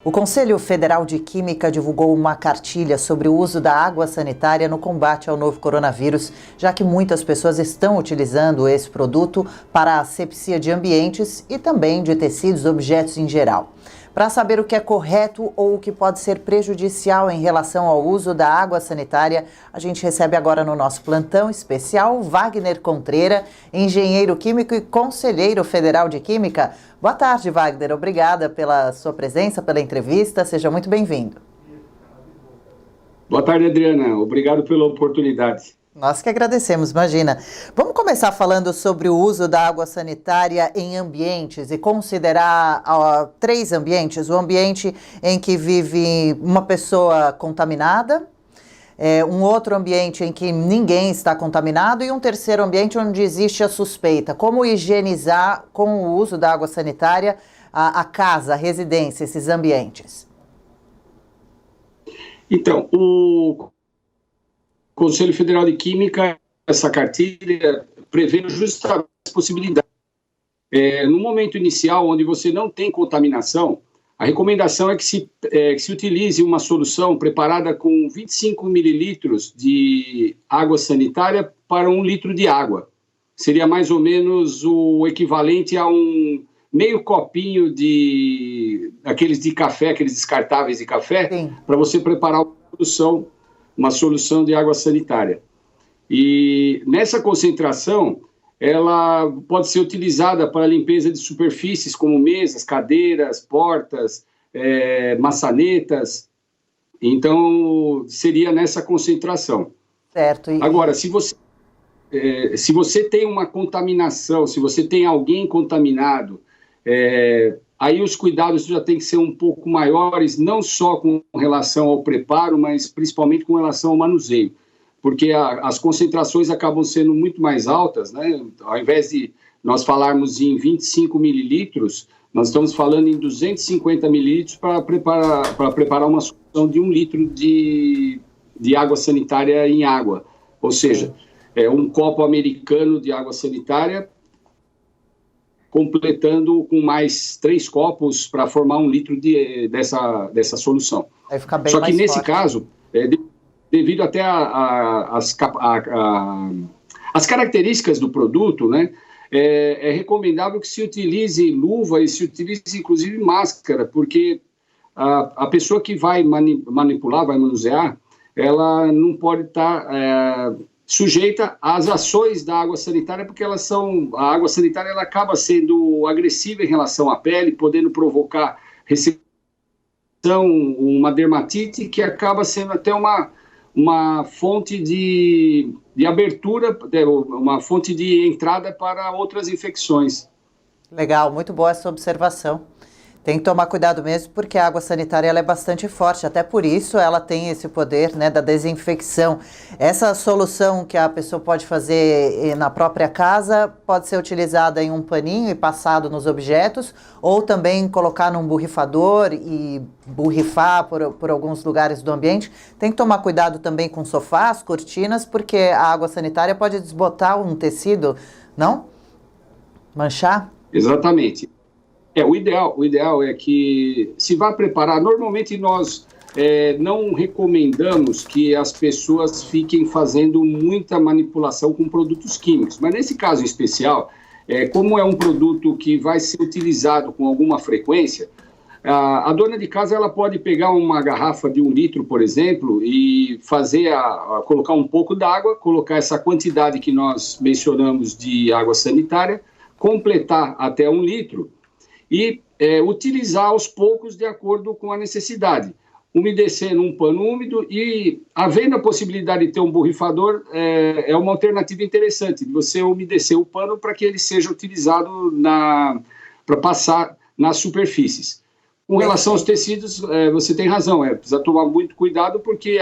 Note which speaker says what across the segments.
Speaker 1: O Conselho Federal de Química divulgou uma cartilha sobre o uso da água sanitária no combate ao novo coronavírus, já que muitas pessoas estão utilizando esse produto para a asepsia de ambientes e também de tecidos e objetos em geral. Para saber o que é correto ou o que pode ser prejudicial em relação ao uso da água sanitária, a gente recebe agora no nosso plantão especial Wagner Contreira, engenheiro químico e conselheiro federal de Química. Boa tarde, Wagner. Obrigada pela sua presença, pela entrevista. Seja muito bem-vindo.
Speaker 2: Boa tarde, Adriana. Obrigado pela oportunidade.
Speaker 1: Nós que agradecemos, imagina. Vamos começar falando sobre o uso da água sanitária em ambientes e considerar três ambientes. O ambiente em que vive uma pessoa contaminada, um outro ambiente em que ninguém está contaminado e um terceiro ambiente onde existe a suspeita. Como higienizar com o uso da água sanitária a casa, a residência, esses ambientes?
Speaker 2: Então, o Conselho Federal de Química, essa cartilha, prevê justamente as possibilidades. No momento inicial, onde você não tem contaminação, a recomendação é que se utilize uma solução preparada com 25 mililitros de água sanitária para 1 litro de água. Seria mais ou menos o equivalente a um meio copinho aqueles de café, aqueles descartáveis de café, para você preparar uma solução de água sanitária. E nessa concentração, ela pode ser utilizada para limpeza de superfícies como mesas, cadeiras, portas, maçanetas. Então, seria nessa concentração.
Speaker 1: Certo.
Speaker 2: Agora, se você tem uma contaminação, se você tem alguém contaminado, aí os cuidados já têm que ser um pouco maiores, não só com relação ao preparo, mas principalmente com relação ao manuseio, porque as concentrações acabam sendo muito mais altas, né? Ao invés de nós falarmos em 25 mililitros, nós estamos falando em 250 mililitros para preparar uma solução de 1 litro de água sanitária em água, ou seja, um copo americano de água sanitária, completando com mais 3 copos para formar 1 litro dessa solução.
Speaker 1: Vai ficar bem.
Speaker 2: Só que
Speaker 1: mais
Speaker 2: nesse
Speaker 1: forte.
Speaker 2: Caso, devido até as características do produto, né, é recomendável que se utilize luva e se utilize inclusive máscara, porque a pessoa que vai manipular, vai manusear, ela não pode estar sujeita às ações da água sanitária, porque a água sanitária ela acaba sendo agressiva em relação à pele, podendo provocar ressecção, uma dermatite, que acaba sendo até uma fonte de abertura, uma fonte de entrada para outras infecções.
Speaker 1: Legal, muito boa essa observação. Tem que tomar cuidado mesmo, porque a água sanitária ela é bastante forte, até por isso ela tem esse poder, né, da desinfecção. Essa solução que a pessoa pode fazer na própria casa pode ser utilizada em um paninho e passado nos objetos, ou também colocar num borrifador e borrifar por alguns lugares do ambiente. Tem que tomar cuidado também com sofás, cortinas, porque a água sanitária pode desbotar um tecido, não? Manchar?
Speaker 2: Exatamente. O ideal é que se vá preparar. Normalmente nós não recomendamos que as pessoas fiquem fazendo muita manipulação com produtos químicos, mas nesse caso em especial, como é um produto que vai ser utilizado com alguma frequência, a dona de casa ela pode pegar uma garrafa de 1 litro, por exemplo, e colocar um pouco d'água, colocar essa quantidade que nós mencionamos de água sanitária, completar até 1 litro, e utilizar aos poucos de acordo com a necessidade, umedecer num pano úmido e, havendo a possibilidade de ter um borrifador, é uma alternativa interessante, de você umedecer o pano para que ele seja utilizado para passar nas superfícies. Com relação aos tecidos, você tem razão, precisa tomar muito cuidado, porque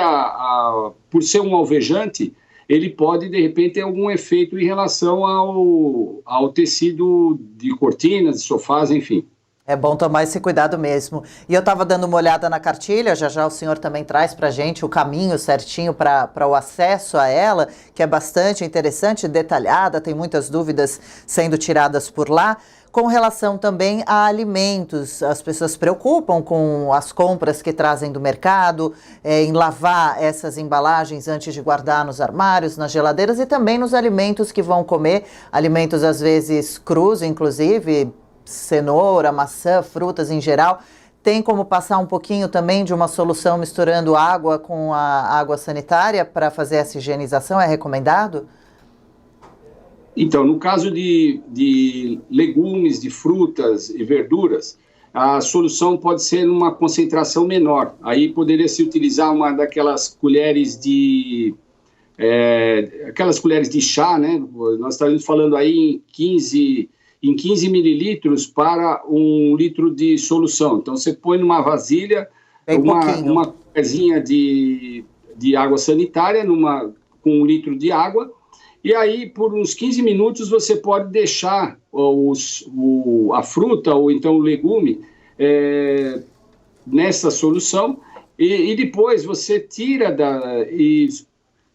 Speaker 2: por ser um alvejante, ele pode, de repente, ter algum efeito em relação ao tecido de cortinas, de sofás, enfim.
Speaker 1: É bom tomar esse cuidado mesmo. E eu estava dando uma olhada na cartilha, já o senhor também traz para a gente o caminho certinho para o acesso a ela, que é bastante interessante, detalhada, tem muitas dúvidas sendo tiradas por lá. Com relação também a alimentos, as pessoas se preocupam com as compras que trazem do mercado, em lavar essas embalagens antes de guardar nos armários, nas geladeiras e também nos alimentos que vão comer, alimentos às vezes crus, inclusive cenoura, maçã, frutas em geral. Tem como passar um pouquinho também de uma solução misturando água com a água sanitária para fazer essa higienização? É recomendado?
Speaker 2: Então, no caso de legumes, de frutas e verduras, a solução pode ser numa concentração menor. Aí poderia se utilizar uma daquelas colheres aquelas colheres de chá, né? Nós estamos falando aí em 15 mililitros para 1 litro de solução. Então, você põe numa vasilha uma colherzinha de água sanitária com 1 litro de água. E aí, por uns 15 minutos, você pode deixar a fruta ou então o legume nessa solução e depois você tira e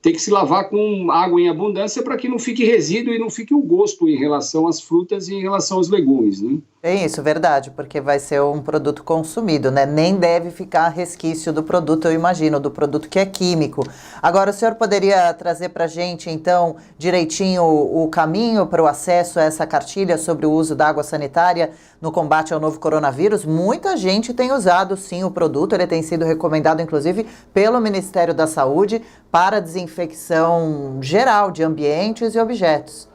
Speaker 2: tem que se lavar com água em abundância para que não fique resíduo e não fique o gosto em relação às frutas e em relação aos legumes, né?
Speaker 1: É isso, verdade, porque vai ser um produto consumido, né? Nem deve ficar resquício do produto, eu imagino, do produto que é químico. Agora, o senhor poderia trazer para a gente, então, direitinho o caminho para o acesso a essa cartilha sobre o uso da água sanitária no combate ao novo coronavírus? Muita gente tem usado, sim, o produto, ele tem sido recomendado, inclusive, pelo Ministério da Saúde para desinfecção geral de ambientes e objetos.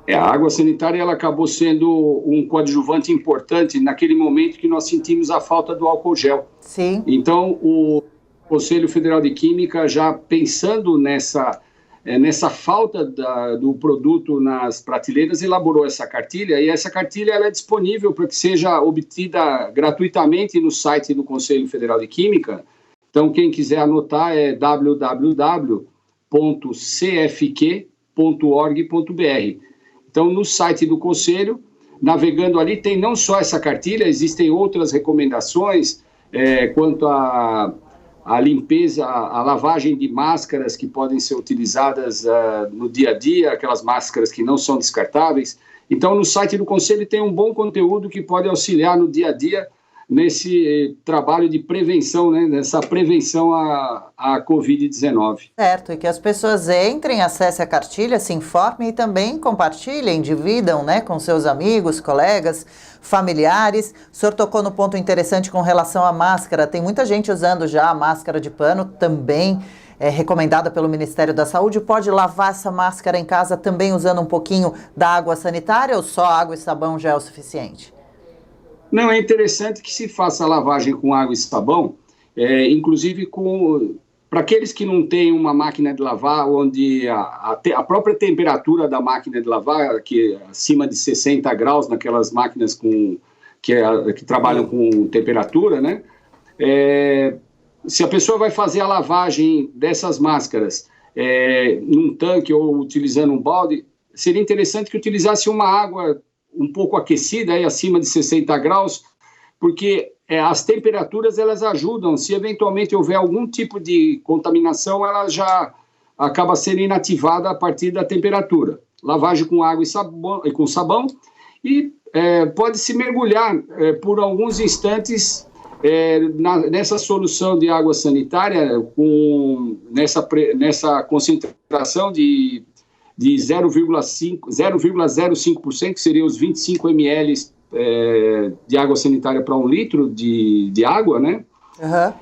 Speaker 2: A água sanitária ela acabou sendo um coadjuvante importante naquele momento que nós sentimos a falta do álcool gel.
Speaker 1: Sim.
Speaker 2: Então, o Conselho Federal de Química, já pensando nessa falta do produto nas prateleiras, elaborou essa cartilha, e essa cartilha ela é disponível para que seja obtida gratuitamente no site do Conselho Federal de Química. Então, quem quiser anotar é www.cfq.org.br. Então, no site do Conselho, navegando ali, tem não só essa cartilha, existem outras recomendações quanto à limpeza, à lavagem de máscaras que podem ser utilizadas no dia a dia, aquelas máscaras que não são descartáveis. Então, no site do Conselho tem um bom conteúdo que pode auxiliar no dia a dia nesse trabalho de prevenção, né, nessa prevenção à Covid-19.
Speaker 1: Certo, e que as pessoas entrem, acessem a cartilha, se informem e também compartilhem, dividam, né, com seus amigos, colegas, familiares. O senhor tocou no ponto interessante com relação à máscara. Tem muita gente usando já a máscara de pano, também recomendada pelo Ministério da Saúde. Pode lavar essa máscara em casa também usando um pouquinho da água sanitária ou só água e sabão já é o suficiente?
Speaker 2: Não, é interessante que se faça a lavagem com água e sabão, inclusive para aqueles que não têm uma máquina de lavar, onde a própria temperatura da máquina de lavar, que é acima de 60 graus, naquelas máquinas que trabalham com temperatura, né? Se a pessoa vai fazer a lavagem dessas máscaras num tanque ou utilizando um balde, seria interessante que utilizasse uma água um pouco aquecida, acima de 60 graus, porque as temperaturas elas ajudam. Se eventualmente houver algum tipo de contaminação, ela já acaba sendo inativada a partir da temperatura. Lavagem com água e com sabão, e pode-se mergulhar por alguns instantes nessa solução de água sanitária, nessa concentração de 0,05%, que seria os 25 ml de água sanitária para 1 litro de água, né?
Speaker 1: Uhum.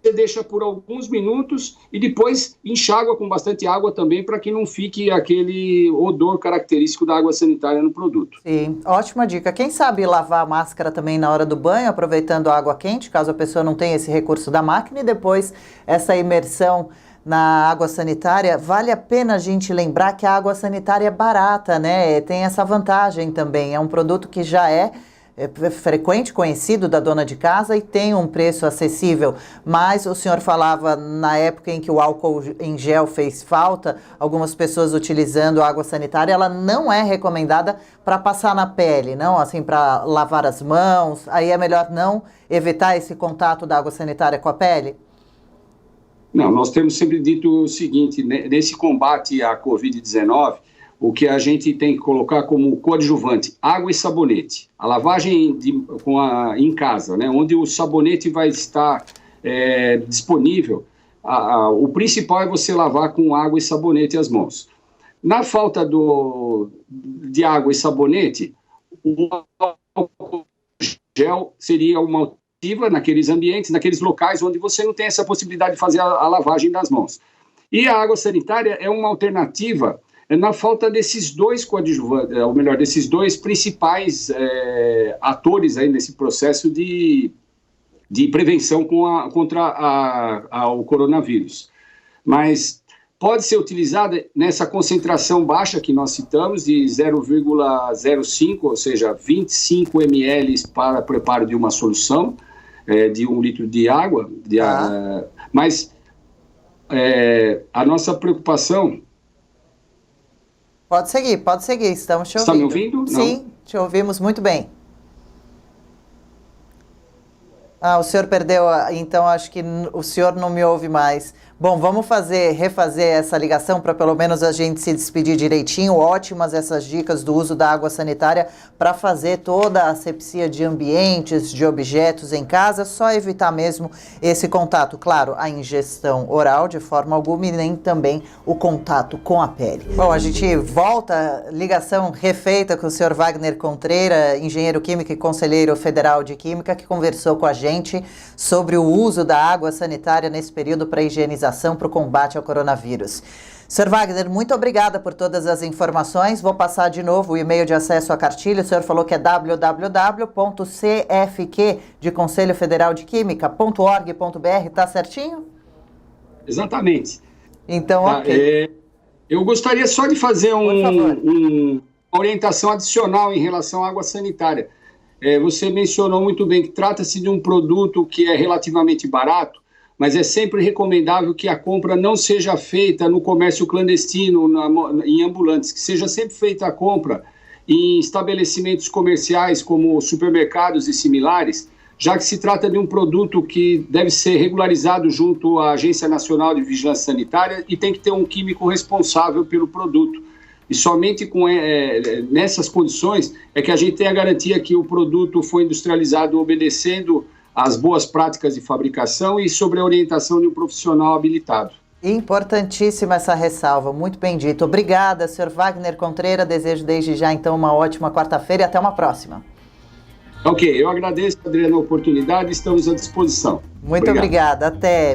Speaker 2: Você deixa por alguns minutos e depois enxágua com bastante água também, para que não fique aquele odor característico da água sanitária no produto.
Speaker 1: Sim, ótima dica. Quem sabe lavar a máscara também na hora do banho, aproveitando a água quente, caso a pessoa não tenha esse recurso da máquina, e depois essa imersão na água sanitária. Vale a pena a gente lembrar que a água sanitária é barata, né? Tem essa vantagem também. É um produto que já é frequente, conhecido da dona de casa e tem um preço acessível. Mas o senhor falava na época em que o álcool em gel fez falta, algumas pessoas utilizando água sanitária, ela não é recomendada para passar na pele, não, assim, para lavar as mãos. Aí é melhor não evitar esse contato da água sanitária com a pele?
Speaker 2: Não, nós temos sempre dito o seguinte, nesse combate à Covid-19, o que a gente tem que colocar como coadjuvante, água e sabonete. A lavagem em casa, né, onde o sabonete vai estar disponível, o principal é você lavar com água e sabonete as mãos. Na falta de água e sabonete, o álcool gel seria uma alternativa naqueles ambientes, naqueles locais onde você não tem essa possibilidade de fazer a lavagem das mãos. E a água sanitária é uma alternativa na falta desses dois coadjuvantes, ou melhor, desses dois principais atores aí nesse processo de prevenção contra o coronavírus. Mas pode ser utilizada nessa concentração baixa que nós citamos, de 0,05, ou seja, 25 ml para preparo de uma solução, de 1 litro de água. Mas a nossa preocupação...
Speaker 1: Pode seguir, estamos te ouvindo.
Speaker 2: Está me ouvindo?
Speaker 1: Sim,
Speaker 2: não.
Speaker 1: te ouvimos muito bem. O senhor perdeu, então acho que o senhor não me ouve mais. Bom, vamos refazer essa ligação para pelo menos a gente se despedir direitinho. Ótimas essas dicas do uso da água sanitária para fazer toda a asepsia de ambientes, de objetos em casa, só evitar mesmo esse contato. Claro, a ingestão oral de forma alguma e nem também o contato com a pele. Bom, a gente volta, ligação refeita com o senhor Wagner Contreira, engenheiro químico e conselheiro federal de Química, que conversou com a gente sobre o uso da água sanitária nesse período para higienização, para o combate ao coronavírus. Sr. Wagner, muito obrigada por todas as informações. Vou passar de novo o e-mail de acesso à cartilha. O senhor falou que é www.cfq, de Conselho Federal de Química.org.br, tá certinho?
Speaker 2: Exatamente.
Speaker 1: Então, ok.
Speaker 2: Eu gostaria só de fazer uma orientação adicional em relação à água sanitária. Você mencionou muito bem que trata-se de um produto que é relativamente barato, mas é sempre recomendável que a compra não seja feita no comércio clandestino, em ambulantes, que seja sempre feita a compra em estabelecimentos comerciais como supermercados e similares, já que se trata de um produto que deve ser regularizado junto à Agência Nacional de Vigilância Sanitária e tem que ter um químico responsável pelo produto. E somente nessas condições é que a gente tem a garantia que o produto foi industrializado obedecendo as boas práticas de fabricação e sobre a orientação de um profissional habilitado.
Speaker 1: Importantíssima essa ressalva, muito bem dito. Obrigada, Sr. Wagner Contreira. Desejo desde já, então, uma ótima quarta-feira e até uma próxima.
Speaker 2: Ok, eu agradeço, Adriana, a oportunidade, estamos à disposição.
Speaker 1: Muito obrigada, até.